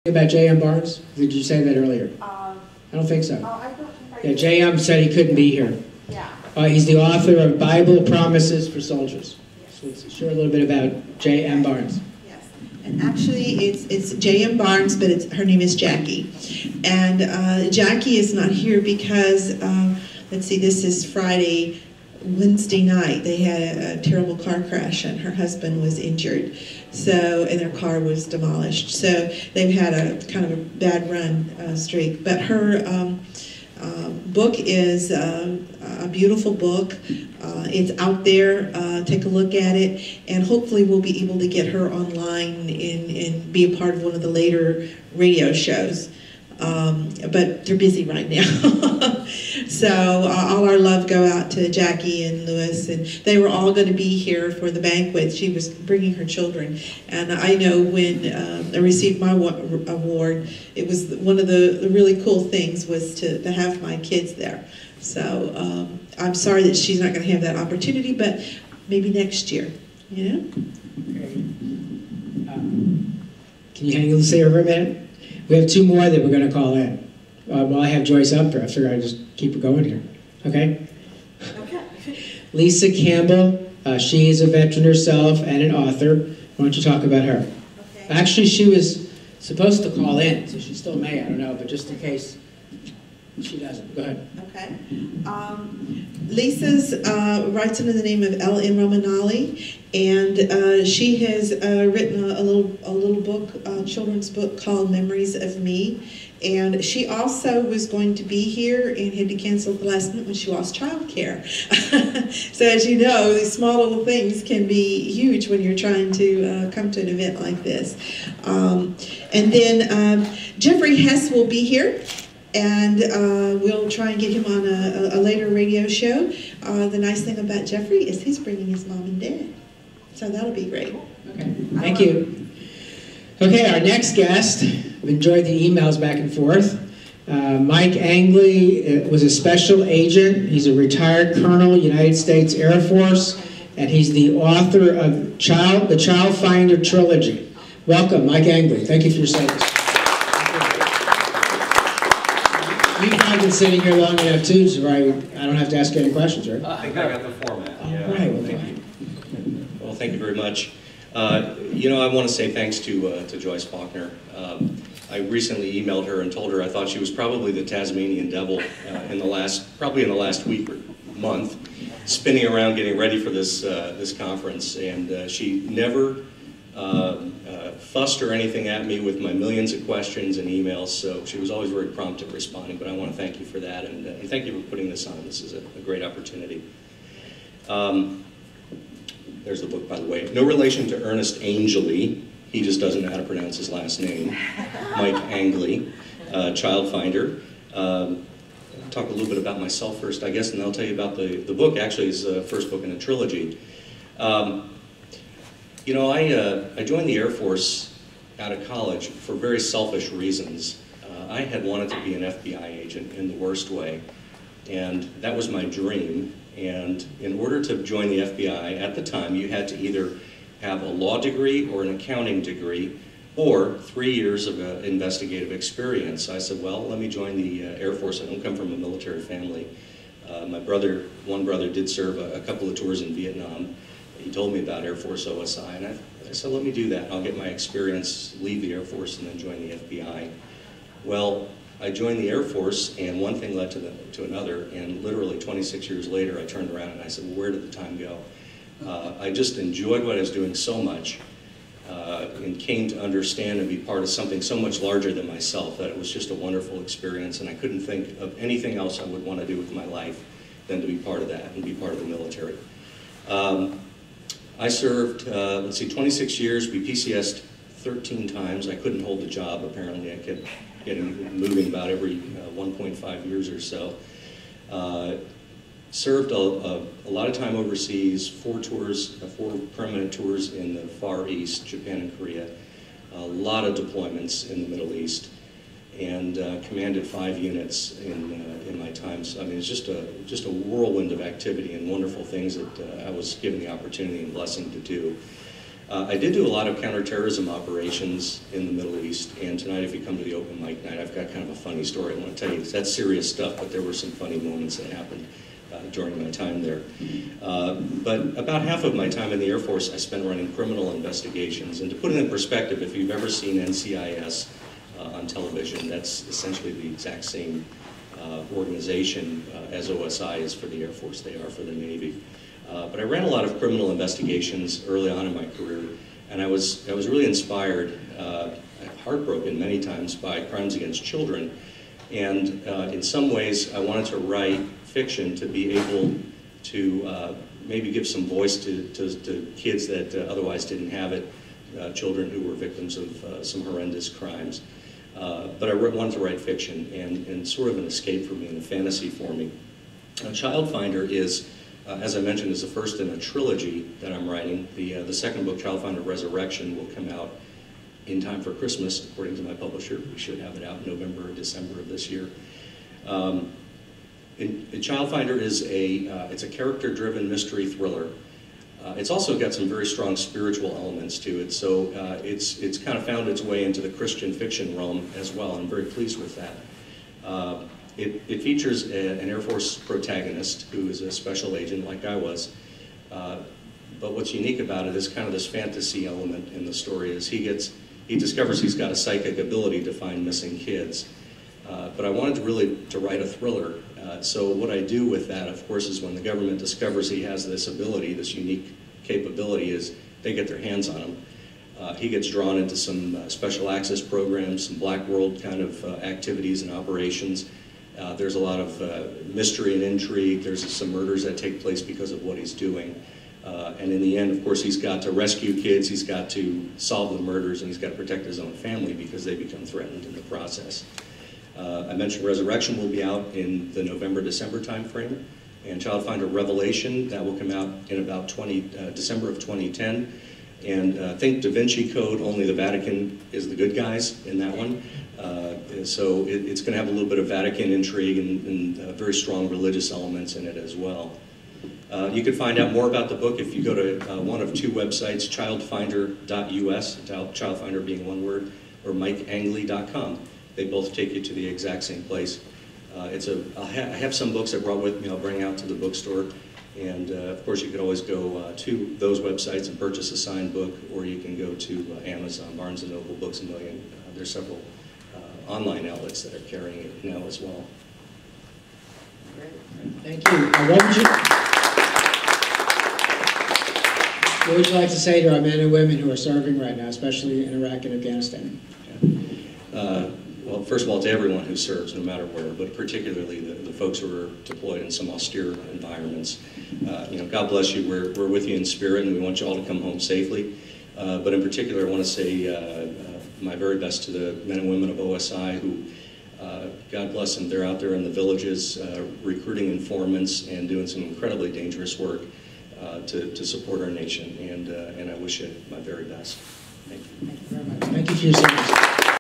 About J.M. Barnes? Did you say that earlier? I don't think so. Yeah, J.M. said he couldn't be here. Yeah. He's the author of Bible Promises for Soldiers. So let's share a little bit about J.M. Barnes. Yes, and actually it's J.M. Barnes, but her name is Jackie. And Jackie is not here because, let's see, this is Friday. Wednesday night they had a terrible car crash and her husband was injured, and their car was demolished. So they've had a kind of a bad run streak. But her book is a beautiful book. It's out there. Take a look at it, and hopefully we'll be able to get her online and be a part of one of the later radio shows. But they're busy right now. So all our love go out to Jackie and Louis, and they were all going to be here for the banquet. She was bringing her children, and I know when I received my award, it was one of the really cool things was to have my kids there. So I'm sorry that she's not going to have that opportunity, but maybe next year, you know? Okay. Can you hang on here for a minute? We have two more that we're going to call in. While I have Joyce up there, I figure I'd just keep it going here. Okay? Okay. Lisa Campbell, she is a veteran herself and an author. Why don't you talk about her? Okay. Actually, she was supposed to call in, so she still may, I don't know, but just in case she doesn't. Go ahead. Okay. Lisa's writes under the name of L.M. Romanali, and she has written a little book, children's book called Memories of Me. And she also was going to be here and had to cancel at the last minute when she lost childcare. So as you know, these small little things can be huge when you're trying to come to an event like this. And then Jeffrey Hess will be here. And we'll try and get him on a later radio show. The nice thing about Jeffrey is he's bringing his mom and dad. So that'll be great. Okay, thank you. Okay, our next guest, I've enjoyed the emails back and forth. Mike Angley was a special agent. He's a retired colonel, United States Air Force, and he's the author of the Child Finder trilogy. Welcome, Mike Angley. Thank you for your service. You've probably been sitting here long enough too, so I don't have to ask you any questions, right? I think I got the format. Yeah. All right, well, Thank you. Well, thank you very much. I want to say thanks to Joyce Faulkner. I recently emailed her and told her I thought she was probably the Tasmanian devil in the last week or month, spinning around getting ready for this conference, and she never fussed or anything at me with my millions of questions and emails, so she was always very prompt at responding, but I want to thank you for that, and thank you for putting this on. This is a great opportunity. There's the book, by the way. No relation to Ernest Angley. He just doesn't know how to pronounce his last name. Mike Angley, Child Finder. I'll talk a little bit about myself first, I guess, and I'll tell you about the book. Actually, it's the first book in a trilogy. I joined the Air Force out of college for very selfish reasons. I had wanted to be an FBI agent in the worst way, and that was my dream. And in order to join the FBI, at the time, you had to either have a law degree or an accounting degree, or 3 years of investigative experience. I said, well, let me join the Air Force. I don't come from a military family. One brother did serve a couple of tours in Vietnam. He told me about Air Force OSI, and I said, let me do that. I'll get my experience, leave the Air Force, and then join the FBI. Well, I joined the Air Force, and one thing led to another, and literally 26 years later, I turned around and I said, well, where did the time go? I just enjoyed what I was doing so much, and came to understand and be part of something so much larger than myself, that it was just a wonderful experience, and I couldn't think of anything else I would want to do with my life than to be part of that and be part of the military. I served, 26 years. We PCS'd 13 times. I couldn't hold the job, apparently. I kept moving about every 1.5 years or so. Served a lot of time overseas, 4 permanent tours in the Far East, Japan and Korea, a lot of deployments in the Middle East, and commanded 5 units in my time. So I mean, it's just a whirlwind of activity and wonderful things that I was given the opportunity and blessing to do. I did do a lot of counterterrorism operations in the Middle East, and tonight if you come to the open mic night, I've got kind of a funny story I want to tell you. That's serious stuff, but there were some funny moments that happened during my time there. But about half of my time in the Air Force I spent running criminal investigations. And to put it in perspective, if you've ever seen NCIS on television, that's essentially the exact same organization as OSI is for the Air Force, they are for the Navy. But I ran a lot of criminal investigations early on in my career, and I was really inspired, heartbroken many times by crimes against children. And in some ways, I wanted to write fiction to be able to maybe give some voice to kids that otherwise didn't have it, children who were victims of some horrendous crimes. But I wanted to write fiction, and sort of an escape for me and a fantasy for me. Childfinder is, as I mentioned, is the first in a trilogy that I'm writing. The second book, Childfinder Resurrection, will come out in time for Christmas, according to my publisher. We should have it out in November or December of this year. Childfinder is it's a character-driven mystery thriller. It's also got some very strong spiritual elements to it, so it's kind of found its way into the Christian fiction realm as well. I'm very pleased with that. It features an Air Force protagonist who is a special agent like I was. But what's unique about it is kind of this fantasy element in the story is he discovers he's got a psychic ability to find missing kids. But I wanted to write a thriller. So what I do with that, of course, is when the government discovers he has this ability, this unique capability, is they get their hands on him. He gets drawn into some special access programs, some black world kind of activities and operations. There's a lot of mystery and intrigue. There's some murders that take place because of what he's doing. And in the end, of course, he's got to rescue kids, he's got to solve the murders, and he's got to protect his own family because they become threatened in the process. I mentioned Resurrection will be out in the November-December timeframe, and Childfinder Revelation, that will come out in about December of 2010. And think Da Vinci Code, only the Vatican is the good guys in that one. So it's going to have a little bit of Vatican intrigue and very strong religious elements in it as well. You can find out more about the book if you go to one of two websites, childfinder.us, childfinder being one word, or mikeangley.com. They both take you to the exact same place. I have some books I brought with me I'll bring out to the bookstore. And of course, you could always go to those websites and purchase a signed book, or you can go to Amazon, Barnes & Noble, Books A Million. There's several online outlets that are carrying it now as well. Great. Thank you. What would you like to say to our men and women who are serving right now, especially in Iraq and Afghanistan? Well, first of all, to everyone who serves, no matter where, but particularly the folks who are deployed in some austere environments. God bless you. We're with you in spirit, and we want you all to come home safely. But in particular, I want to say my very best to the men and women of OSI who, God bless them, they're out there in the villages recruiting informants and doing some incredibly dangerous work to support our nation. And I wish you my very best. Thank you. Thank you very much. Thank you for your service.